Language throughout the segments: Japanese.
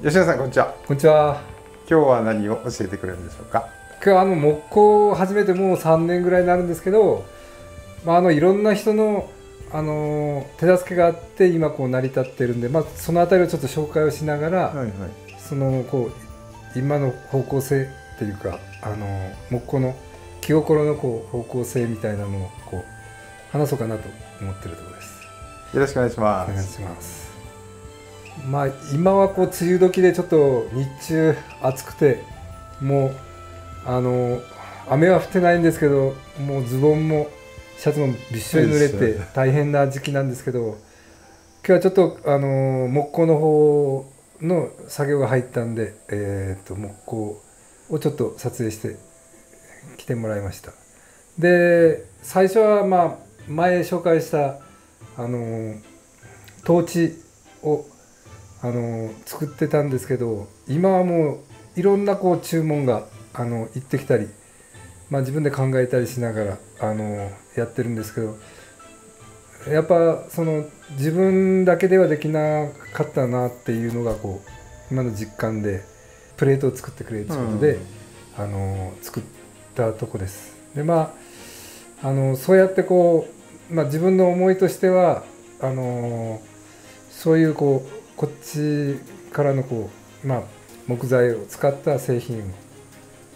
吉野さん、こんにちは。こんにちは。今日は何を教えてくれるんでしょうか。今日は木工を始めてもう3年ぐらいになるんですけど、いろんな人の、手助けがあって今こう成り立ってるんで、そのあたりをちょっと紹介をしながら、はいはい。その今の方向性っていうか、木工の気心の方向性みたいなのを話そうかなと思ってるところです。よろしくお願いします。お願いします。今は梅雨時でちょっと日中暑くて、もう雨は降ってないんですけど、もうズボンもシャツもびっしょり濡れて大変な時期なんですけど、今日はちょっと木工の方の作業が入ったんで、木工をちょっと撮影して来てもらいました。で、最初は前紹介したトーチを作ってたんですけど、今はもういろんな注文が行ってきたり、自分で考えたりしながらやってるんですけど、やっぱその自分だけではできなかったなっていうのが今の実感で、プレートを作ってくれということで、作ったとこです。でそうやって自分の思いとしてはそういうこっちからの木材を使った製品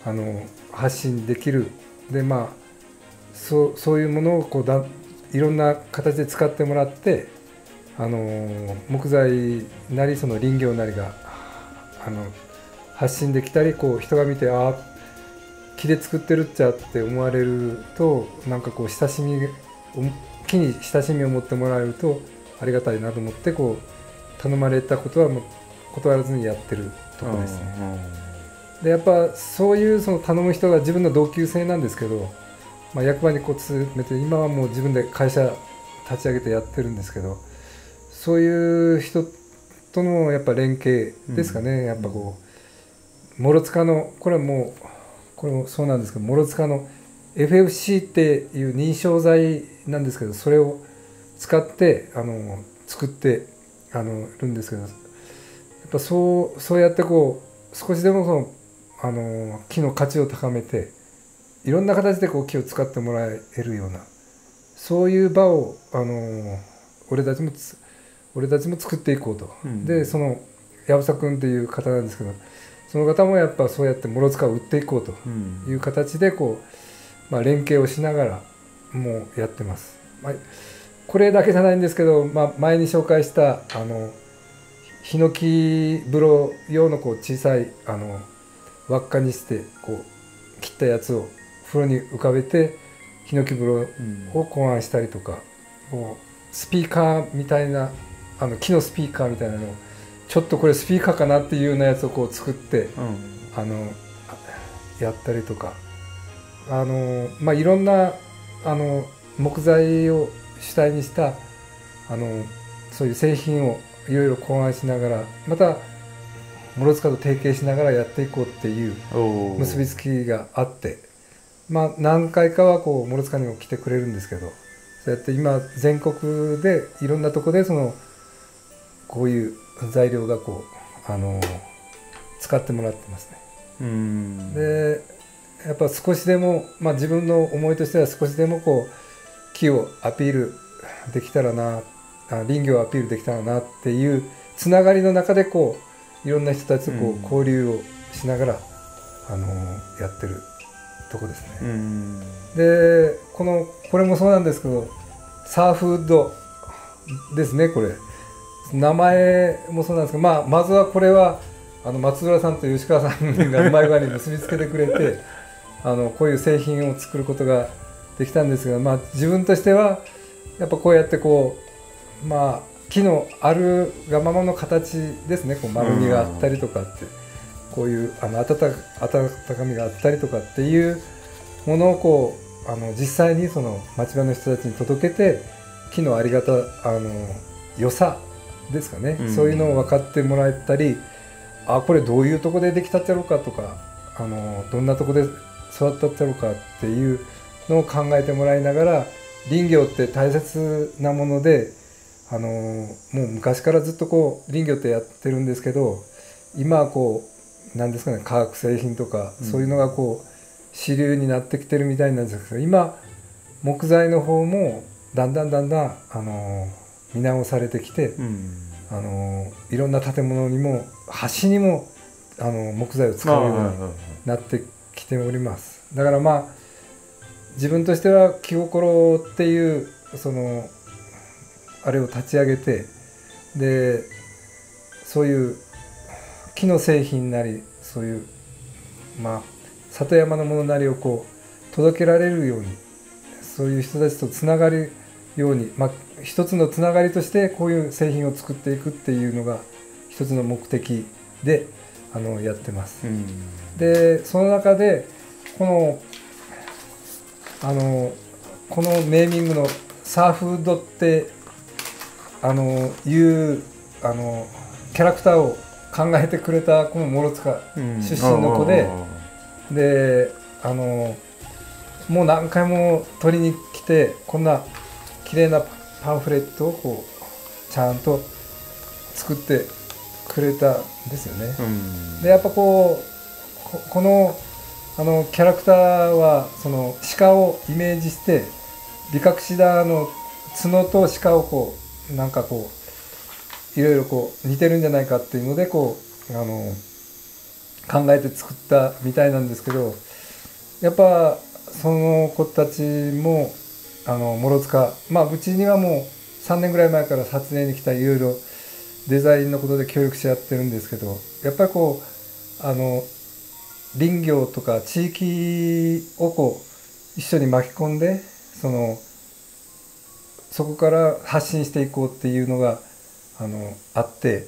を発信できる。でそういうものをいろんな形で使ってもらって、木材なりその林業なりが発信できたり、人が見て木で作ってるっちゃって思われると、なんか親しみ木に親しみを持ってもらえるとありがたいなと思って、頼まれたことはもう断らずにやってるところですね。でやっぱそういうその頼む人が自分の同級生なんですけど、役場に詰めて、今はもう自分で会社立ち上げてやってるんですけど、そういう人とのやっぱ連携ですかね。やっぱ諸塚のこれもそうなんですけど、諸塚の FFC っていう認証材なんですけど、それを使って作ってるんですけど、やっぱそうやって少しでも木の価値を高めて、いろんな形で木を使ってもらえるような、そういう場を俺たちも作っていこうと。でその藪沢君っていう方なんですけど、その方もやっぱそうやって諸塚を売っていこうという形で連携をしながらもうやってます。これだけじゃないんですけど、前に紹介したヒノキ風呂用の小さい輪っかにして切ったやつを風呂に浮かべてヒノキ風呂を考案したりとか、スピーカーみたいな木のスピーカーみたいなのを、ちょっとこれスピーカーかなっていうようなやつを作って、やったりとか、いろんな木材を主体にしたそういう製品をいろいろ考案しながら、また諸塚と提携しながらやっていこうっていう結びつきがあって、何回かは諸塚にも来てくれるんですけど、そうやって今全国でいろんなとこでこういう材料が使ってもらってますね。でやっぱ少しでも、自分の思いとしては少しでも木をアピールできたらな、林業をアピールできたらなっていうつながりの中でいろんな人たちと交流をしながらやってるとこですね。でこれもそうなんですけど、サーフウッドですね。これ名前もそうなんですけど、まずはこれは松浦さんと吉川さんがうまい具合に結びつけてくれてこういう製品を作ることができたんですが、自分としてはやっぱこうやって木のあるがままの形ですね。丸みがあったりとかって、こういう温かみがあったりとかっていうものを実際にその町場の人たちに届けて、木のありがた良さですかね、そういうのを分かってもらえたり、これどういうとこでできたっちゃろうかとか、どんなとこで育ったっちゃろうかっていうのを考えてもらいながら、林業って大切なもので、もう昔からずっと林業ってやってるんですけど、今はこうなんですかね、化学製品とかそういうのがこう主流になってきてるみたいなんですけど、今木材の方もだんだん見直されてきて、いろんな建物にも橋にも木材を使うようになってきております。だからまあ自分としては気心っていうあれを立ち上げて、でそういう木の製品なりそういう里山のものなりをこう届けられるように、そういう人たちとつながるように、一つのつながりとしてこういう製品を作っていくっていうのが一つの目的でやってます。でその中でこのネーミングのサーフードっていうキャラクターを考えてくれたこの諸塚出身の子で、もう何回も取りに来てこんな綺麗なパンフレットをこうちゃんと作ってくれたんですよね。でやっぱこのキャラクターはその鹿をイメージして、ビカクシダの角と鹿をこうなんかこういろいろこう似てるんじゃないかっていうのでこう考えて作ったみたいなんですけど、やっぱその子たちも諸塚、うちにはもう3年ぐらい前から撮影に来たいろいろデザインのことで協力し合ってるんですけど、やっぱりこう林業とか地域をこう一緒に巻き込んでそこから発信していこうっていうのがあって、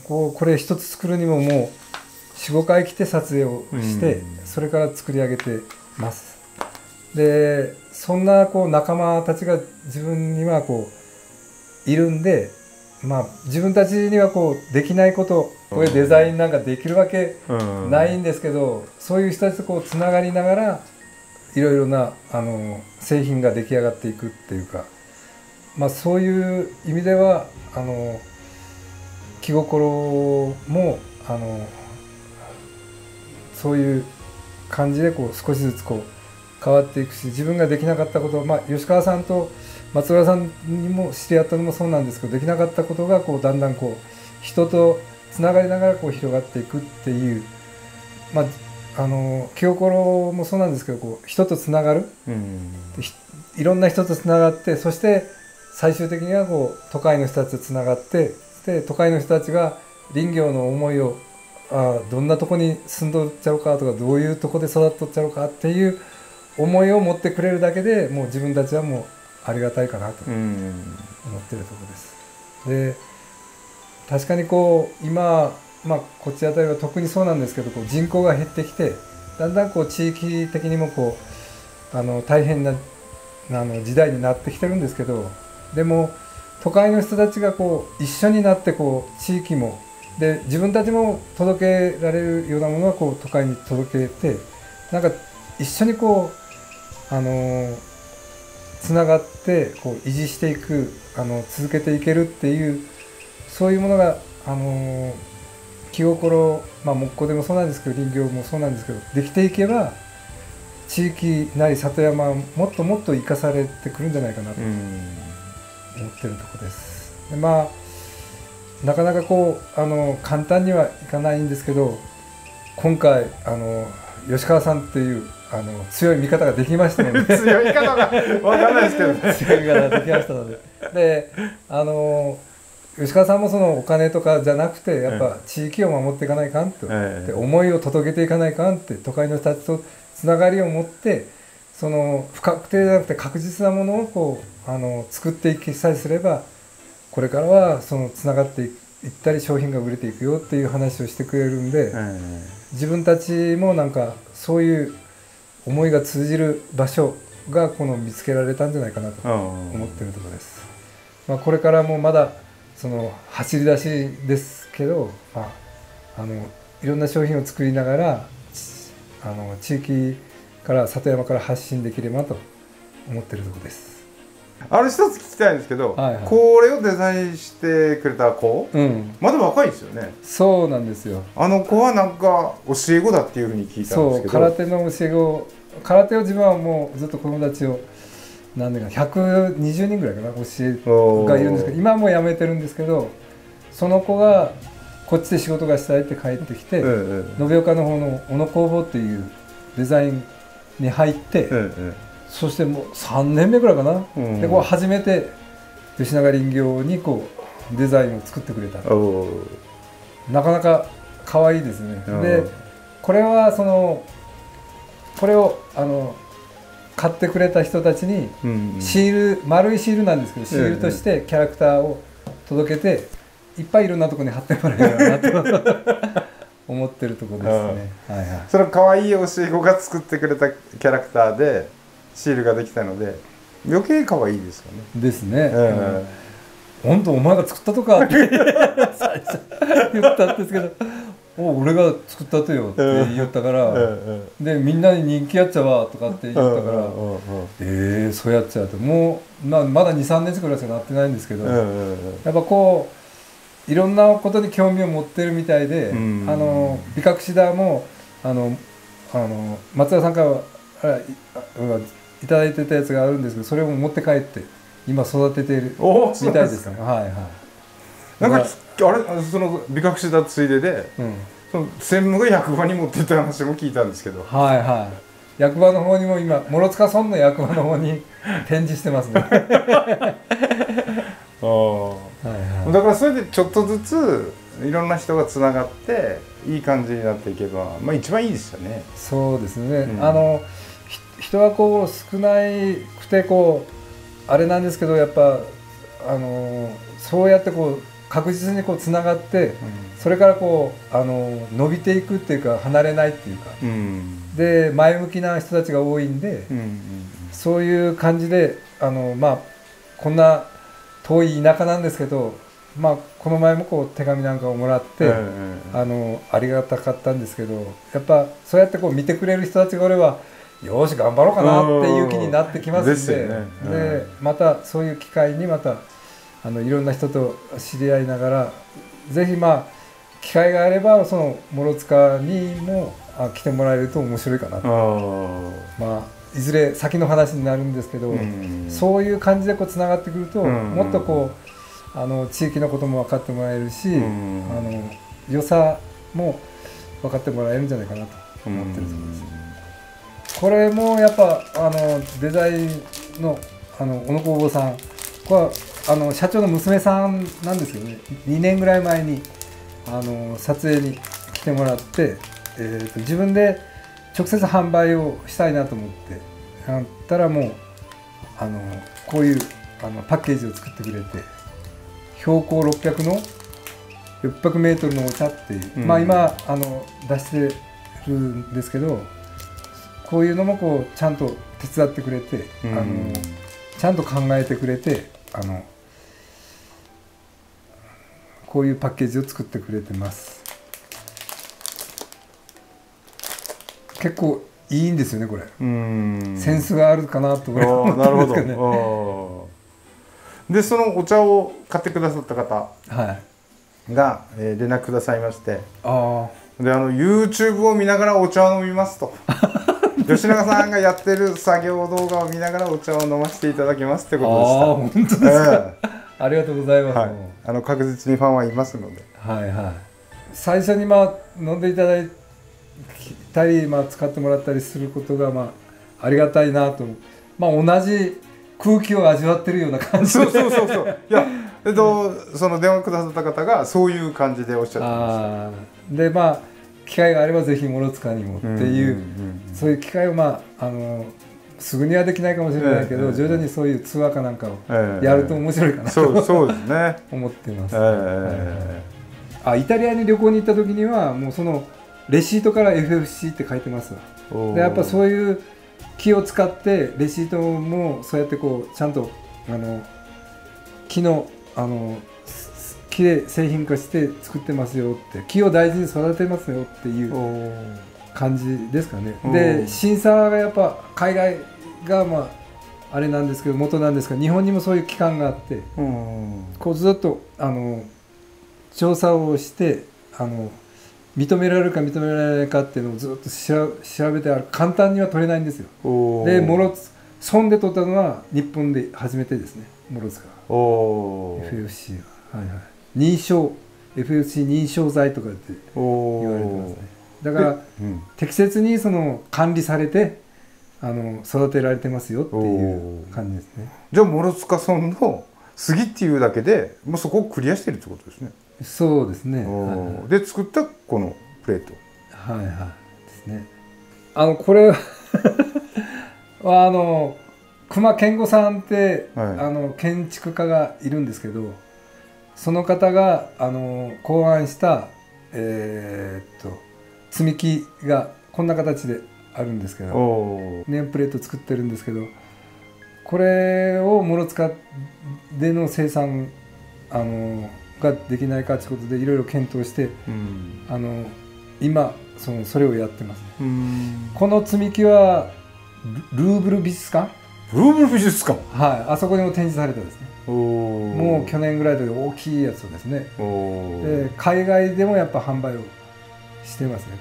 これ一つ作るにももう 4,5 回来て撮影をして、それから作り上げてます。でそんなこう仲間たちが自分にはこういるんで、自分たちにはこうできないこと、こういうデザインなんかできるわけないんですけど、そういう人たちとこうつながりながらいろいろな製品が出来上がっていくっていうか、そういう意味では気心もそういう感じでこう少しずつこう変わっていくし、自分ができなかったことを、吉川さんと松浦さんにも知り合ったのもそうなんですけど、できなかったことがこうだんだんこう人とつながりながらこう広がっていくっていう、気心もそうなんですけど、こう人とつながる、いろんな人とつながって、そして最終的にはこう都会の人たちとつながって、で都会の人たちが林業の思いをどんなとこに住んどっちゃうかとか、どういうとこで育っとっちゃうかっていう思いを持ってくれるだけでもう自分たちはもうありがたいかなと思ってるところです。で確かにこう今、こっちあたりは特にそうなんですけど、こう人口が減ってきて、だんだんこう地域的にもこう大変な時代になってきてるんですけど、でも都会の人たちがこう一緒になってこう地域もで自分たちも届けられるようなものはこう都会に届けて、なんか一緒にこうつながってこう維持していく続けていけるっていう、そういうものが気心、木工でもそうなんですけど林業もそうなんですけど、できていけば地域なり里山はもっともっと生かされてくるんじゃないかなと思ってるところです。でなかなかこう簡単にはいかないんですけど、今回吉川さんっていう強い味方ができましたので強い方が分かんないですけどね。強い味方ができましたので、吉川さんもそのお金とかじゃなくてやっぱ地域を守っていかないかんと、で思いを届けていかないかんって、都会の人たちとつながりを持って、その不確定じゃなくて確実なものをこう作っていきさえすれば、これからはそのつながっていったり商品が売れていくよっていう話をしてくれるんで、自分たちもなんかそういう思いが通じる場所が見つけられたんじゃないかなと思ってるところです。これからもまだその走り出しですけど、いろんな商品を作りながら地域から里山から発信できればと思ってるところです。あれ一つ聞きたいんですけど、はいはい、これをデザインしてくれた子、うん、まだ若いですよね。そうなんですよ。あの子はなんか教え子だっていうふうに聞いたんですけど。そう、空手の教え子、空手を自分はもうずっと子供たちを何年か120人ぐらいかな教えがいるんですけど、今はもう辞めてるんですけど、その子がこっちで仕事がしたいって帰ってきて、延岡の方の小野工房っていうデザインに入って、そしてもう3年目ぐらいかな、でこう初めて吉永林業にこうデザインを作ってくれた。なかなか可愛いですね。でこれはこれを買ってくれた人たちにシール、丸いシールなんですけど、シールとしてキャラクターを届けていっぱいいろんなところに貼ってもらえるかなと思ってるところですね。はいはい、それ可愛い教え子が作ってくれたキャラクターでシールができたので余計可愛いですよね。ですね。本当お前が作ったとかって最初言ったんですけど、俺が作ったとよって言ったから、でみんなに人気やっちゃわとかって言ったから、そうやっちゃうと、もうまだ 2,3 年ぐらいしかなってないんですけど、やっぱこういろんなことに興味を持ってるみたいで、美覚シダも松田さんからいただいてたやつがあるんですけど、それを持って帰って今育てているみたいですね。はいはい。なんかあれその美覚シダついでで、その専務が役場に持ってった話も聞いたんですけど。はいはい。役場の方にも今諸塚村の役場の方に展示してますね。だからそれでちょっとずついろんな人がつながっていい感じになっていけば、まあ一番いいですよね。そうですね。人はこう少ないくてこうあれなんですけど、やっぱそうやってこう確実にこうつながって、それからこう伸びていくっていうか離れないっていうか、で前向きな人たちが多いんで、そういう感じでまあこんな遠い田舎なんですけど、まあこの前もこう手紙なんかをもらって、ありがたかったんですけど、やっぱそうやってこう見てくれる人たちが俺はよし頑張ろうかなっていう気になってきますんで、でまたそういう機会にまたいろんな人と知り合いながら、ぜひまあ機会があればその諸塚にも来てもらえると面白いかなと。まあいずれ先の話になるんですけど、そういう感じでこうつながってくると、もっとこう地域のことも分かってもらえるし、良さも分かってもらえるんじゃないかなと思ってるところです。これもやっぱデザインの小野工房さん、これは社長の娘さんなんですけどね、2年ぐらい前に撮影に来てもらって、自分で直接販売をしたいなと思ってやったら、もうこういうパッケージを作ってくれて、標高600の600メートルのお茶っていう、まあ今出してるんですけど、こういうのもこうちゃんと手伝ってくれて、ちゃんと考えてくれて、こういうパッケージを作ってくれてます。結構いいんですよねこれ。センスがあるかなと思うんですけどね。でそのお茶を買ってくださった方が、連絡くださいまして、でYouTube を見ながらお茶を飲みますと。吉永さんがやってる作業動画を見ながらお茶を飲ませていただきますってことでした。本当ですか。ありがとうございます。確実にファンはいますので。はいはい。最初に飲んでいただいたり、使ってもらったりすることがありがたいなと。同じ空気を味わってるような感じ。そう。いやその電話くださった方がそういう感じでおっしゃってました。で機会があればぜひ諸塚にもっていう、そういう機会をすぐにはできないかもしれないけど、徐々にそういうツアーかなんかをやると面白いかなとそうですね思ってます。イタリアに旅行に行った時にはもうそのレシートから FFC って書いてますわ。でやっぱそういう木を使ってレシートもそうやってこうちゃんと木の木で製品化して作ってますよって、木を大事に育てますよっていう感じですかね。で審査がやっぱ海外があれなんですけど元なんですが、日本にもそういう機関があって、こうずっと調査をして認められるか認められないかっていうのをずっと調べてある。簡単には取れないんですよ。で損で取ったのは日本で初めてですね、諸塚 FFC は、はいはい、認証 FFC 認証剤とかって言われてますね。だから、適切にその管理されて育てられてますよっていう感じですね。じゃあ諸塚村の杉っていうだけでもうそこをクリアしてるってことですね。そうですね、はいはい、で作ったこのプレート、はいはいですね。これは隈研吾さんって、はい、建築家がいるんですけど、その方が考案した積み木がこんな形であるんですけど、ネームプレート作ってるんですけど、これを諸塚での生産ができないかということでいろいろ検討して、今それをやってますね。この積み木はルーブル美術館、はい、あそこにも展示されたですね。もう去年ぐらいで大きいやつをですね、で海外でもやっぱ販売をしてますね。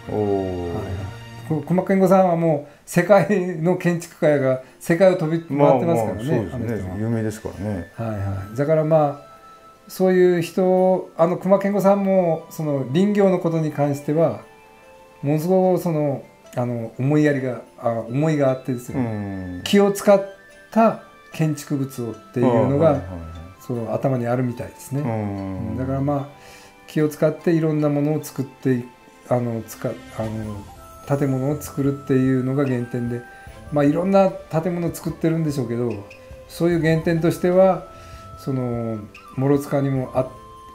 隈研吾さんはもう世界の建築家が世界を飛び回ってますからね。そうですね、有名ですからね。はいはい。だからまあそういう人、隈研吾さんもその林業のことに関してはものすごく思いがあってですよ、木を使った建築物をっていうのがその頭にあるみたいですね。だからまあ木を使っていろんなものを作って建物を作るっていうのが原点で、まあいろんな建物を作ってるんでしょうけど、そういう原点としてはその諸塚にも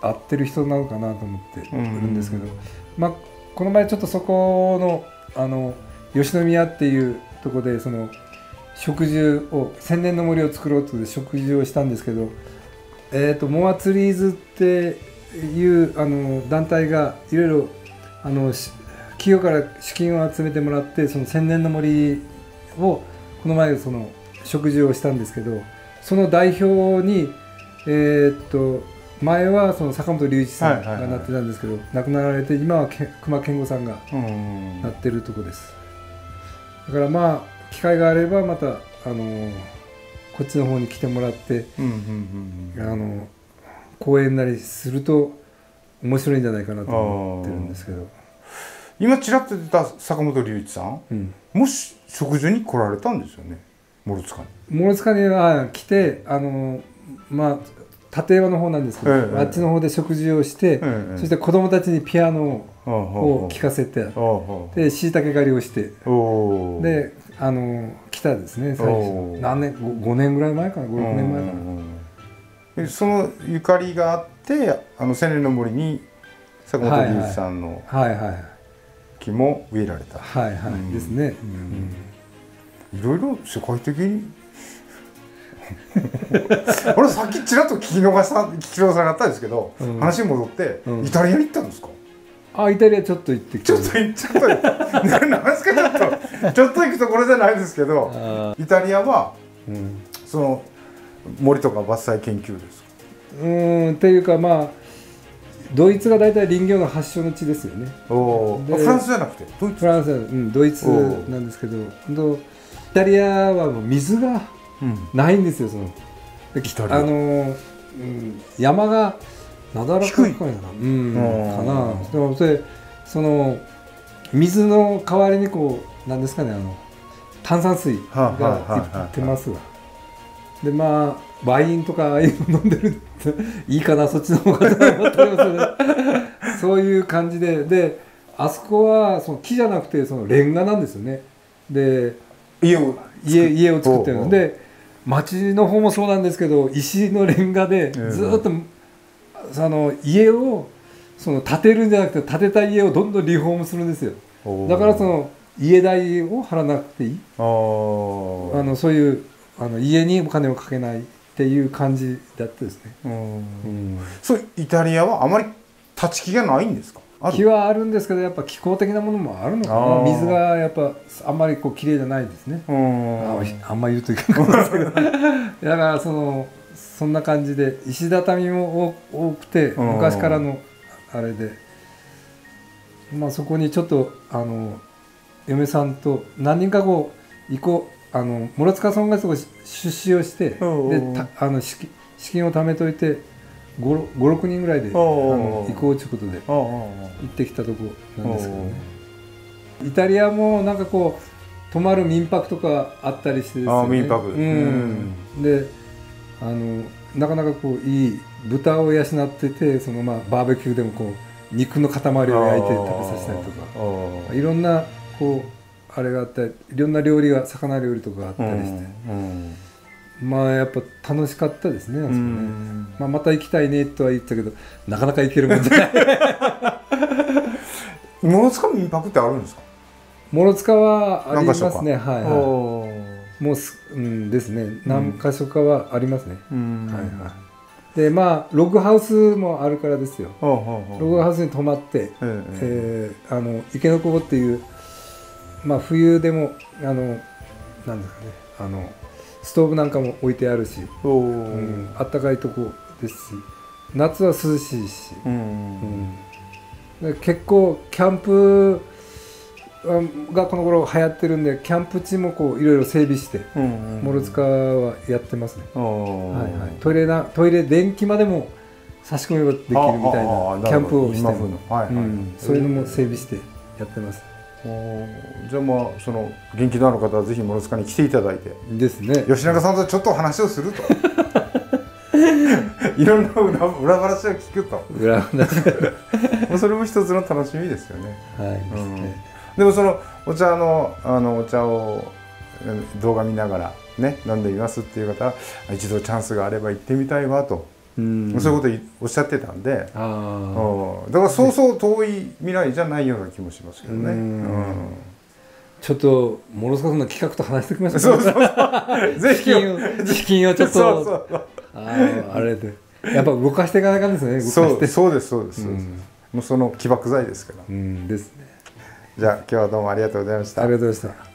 合ってる人なのかなと思ってるんですけど、まあこの前ちょっとそこの吉宮っていうとこでその植樹を千年の森を作ろうという植樹をしたんですけど、モアツリーズっていう団体がいろいろ企業から資金を集めてもらって、その千年の森をこの前その植樹をしたんですけど、その代表に前はその坂本龍一さんがなってたんですけど、亡くなられて今は隈研吾さんがなってるとこです。だからまあ機会があればまたこっちの方に来てもらって講演なりすると面白いんじゃないかなと思ってるんですけど。今ちらっと出た坂本龍一さん、もし植樹に来られたんですよね、諸塚には来てまあ立岩の方なんですけど、あっちの方で植樹をして、そして子供たちにピアノを聴かせて、でしいたけ狩りをして、で来たですね、最初何年5年ぐらい前かな、5、6年前かな。そのゆかりがあって千年の森に坂本龍一さんの木も植えられた。はいはいですね。いろいろ世界的に俺さっきちらっと聞き逃さなかったんですけど、話に戻ってイタリアに行ったんですか？イタリアちょっと行ってきた。なんですかちょっと行くところじゃないですけど、イタリアはその森とか伐採研究ですか？っていうかまあドイツが大体林業の発祥の地ですよね。フランスじゃなくてドイツ？フランス、ドイツなんですけど、イタリアはもう水がないんですよ。その山がなだらかいかな、かな。でその水の代わりにこうなんですかね、炭酸水がいってますが、でまあワインとかああいうの飲んでるっていいかな、そっちの方がと思ったりもするそういう感じであそこはその木じゃなくてそのレンガなんですよね。で家を作ってるので、町の方もそうなんですけど、石のレンガでずっとその家を建てるんじゃなくて、建てた家をどんどんリフォームするんですよ。だからその家代を払わなくていい、そういう家にお金をかけないっていう感じだったですね。そうイタリアはあまり立ち木がないんですか？木はあるんですけど、やっぱ気候的なものもあるのかな。水がやっぱあんまりこう綺麗じゃないですね。あんまり言うといけないんですけどだからそんな感じで石畳も多くて、昔からのあれで、まあそこにちょっと嫁さんと何人かこう諸塚村がそこ出資をして、で資金を貯めといて5、6人ぐらいで行こうということで行ってきたとこなんですけどね。イタリアもなんかこう泊まる民泊とかあったりしてですね。民泊でなかなかこういい豚を養ってて、バーベキューでもこう肉の塊を焼いて食べさせたりとか、いろんなこうあれがあったり、いろんな料理が魚料理とかあったりして、まあやっぱ楽しかったですね、あそこね。また行きたいねとは言ったけど、なかなか行けるもんじゃない。諸塚民泊ってあるんですか？諸塚はありますね。はいはい。もうですね。何か所かはありますね。はいはい。でまあログハウスもあるからですよ。ログハウスに泊まって、池の窪っていう、まあ冬でもなんですかね、ストーブなんかも置いてあるし、あったかいとこですし、夏は涼しいし、結構キャンプがこの頃流行ってるんで、キャンプ地もこういろいろ整備して諸塚はやってますね。トイレ電気までも差し込めばできるみたいなキャンプをして、そういうのも整備してやってます。じゃあまあ元気のある方はぜひ諸塚に来ていただいてですね、吉永さんとちょっと話をするといろんな裏話を聞くとそれも一つの楽しみですよね。でもお茶お茶を動画見ながらね飲んでみますっていう方は一度チャンスがあれば行ってみたいわと、そういうことをおっしゃってたんで、だからそうそう遠い未来じゃないような気もしますけどね。ちょっと諸塚さんの企画と話しておきましょう。ぜひ資金をちょっとあれでやっぱ動かしていかないかんですね。そうですもうその起爆剤ですから。ですね。じゃあ今日はどうもありがとうございました。ありがとうございました。